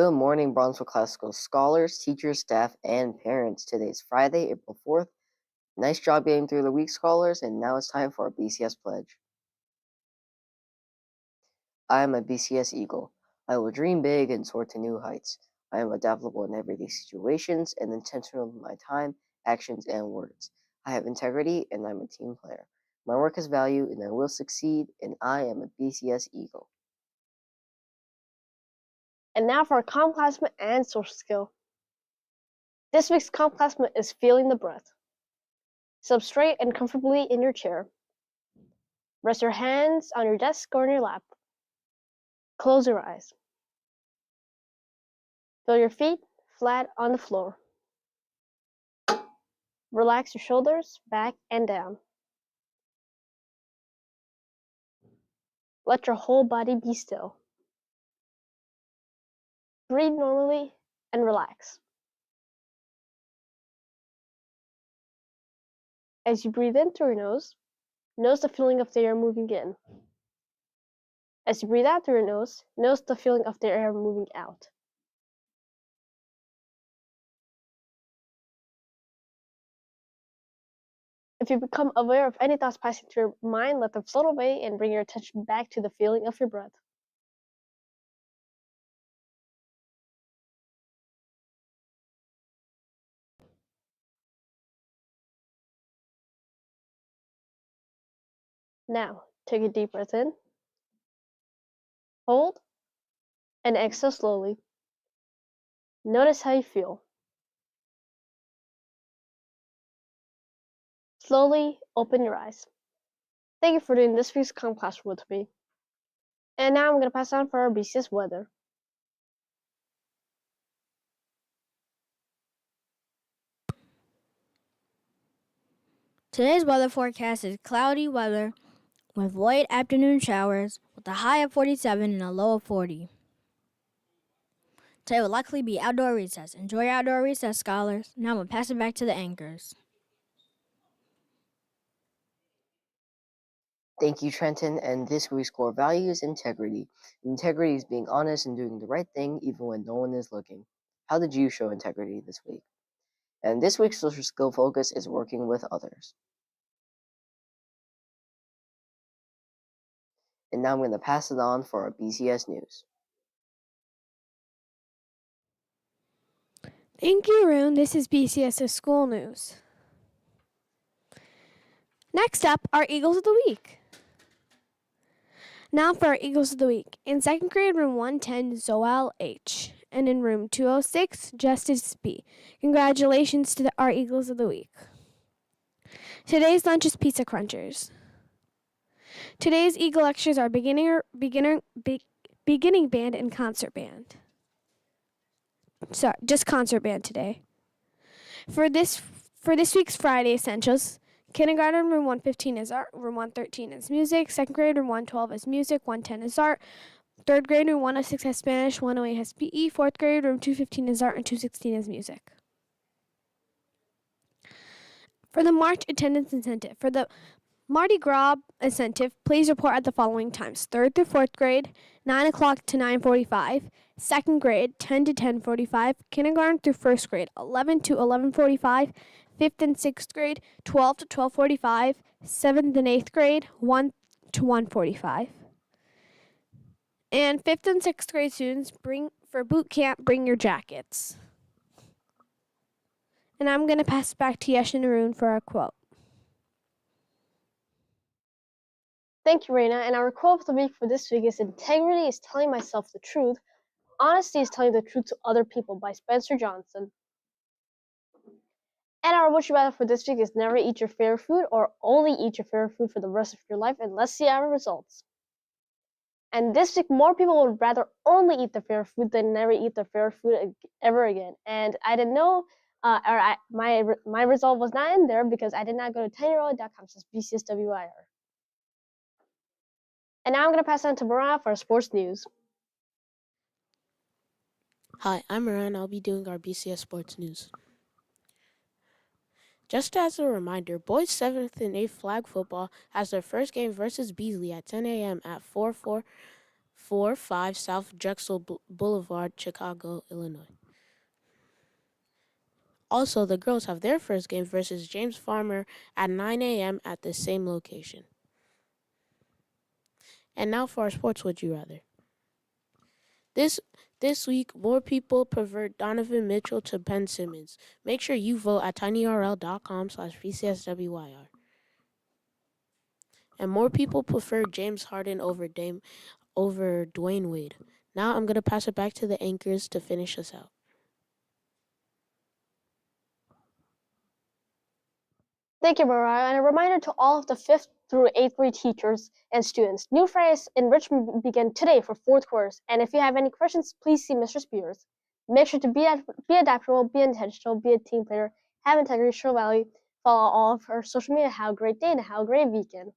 Good morning, Bronzeville Classical scholars, teachers, staff, and parents. Today is Friday, April 4th. Nice job getting through the week, scholars, and now it's time for our BCS pledge. I am a BCS Eagle. I will dream big and soar to new heights. I am adaptable in everyday situations and intentional in my time, actions, and words. I have integrity and I'm a team player. My work has value and I will succeed, and I am a BCS Eagle. And now for our common classmate and social skill. This week's common classmate is feeling the breath. Sit up straight and comfortably in your chair. Rest your hands on your desk or in your lap. Close your eyes. Feel your feet flat on the floor. Relax your shoulders back and down. Let your whole body be still. Breathe normally and relax. As you breathe in through your nose, notice the feeling of the air moving in. As you breathe out through your nose, notice the feeling of the air moving out. If you become aware of any thoughts passing through your mind, let them float away and bring your attention back to the feeling of your breath. Now, take a deep breath in, hold, and exhale slowly. Notice how you feel. Slowly open your eyes. Thank you for doing this week's common class with me. And now I'm going to pass on for our BCS weather. Today's weather forecast is cloudy weather with light afternoon showers with a high of 47 and a low of 40. Today will likely be outdoor recess. Enjoy your outdoor recess, scholars. Now I'm going to pass it back to the anchors. Thank you, Trenton. And this week's core value is integrity. Integrity is being honest and doing the right thing even when no one is looking. How did you show integrity this week? And this week's social skill focus is working with others. And now I'm going to pass it on for our BCS news. Thank you, Arun. This is BCS's school news. Next up, our Eagles of the Week. Now for our Eagles of the Week. In 2nd grade, room 110, Zoel H. And in room 206, Justice B. Congratulations to our Eagles of the Week. Today's lunch is Pizza Crunchers. Today's Eagle lectures are beginning band and concert band. Sorry, just concert band today. For this week's Friday Essentials, kindergarten room 115 is art, room 113 is music, 2nd grade room 112 is music, 110 is art, 3rd grade room 106 has Spanish, 108 has PE, 4th grade room 215 is art, and 216 is music. For the March attendance incentive, for the Mardi Gras incentive, please report at the following times: 3rd through 4th grade, 9 o'clock to 9:45, 2nd grade, 10 to 10:45, kindergarten through 1st grade, 11 to 11:45, 5th and 6th grade, 12 to 12:45, 7th and 8th grade, 1 to 1:45. And 5th and 6th grade students, for boot camp, bring your jackets. And I'm going to pass it back to Yesh and Arun for our quote. Thank you, Raina. And our quote of the week for this week is: integrity is telling myself the truth. Honesty is telling the truth to other people, by Spencer Johnson. And our would you rather for this week is: never eat your favorite food or only eat your favorite food for the rest of your life, and let's see our results. And this week, more people would rather only eat their favorite food than never eat their favorite food ever again. And I didn't know, my result was not in there because I did not go to 10yearold.com/BCSWIR. And now I'm going to pass on to Mariah for sports news. Hi, I'm Moran. I'll be doing our BCS Sports News. Just as a reminder, boys 7th and 8th flag football has their first game versus Beasley at 10 a.m. at 4 4-5 South Drexel Boulevard, Chicago, Illinois. Also, the girls have their first game versus James Farmer at 9 a.m. at the same location. And now for our sports Would You Rather. This week, more people preferred Donovan Mitchell to Ben Simmons. Make sure you vote at tinyurl.com/BCSWYR. And more people preferred James Harden over Dwayne Wade. Now I'm going to pass it back to the anchors to finish us out. Thank you, Mariah. And a reminder to all of the 5th through 8th grade teachers and students. New Fridays enrichment begin today for 4th quarters. And if you have any questions, please see Mr. Spears. Make sure to be adaptable, be intentional, be a team player, have integrity, show value, follow all of our social media. Have a great day and have a great weekend.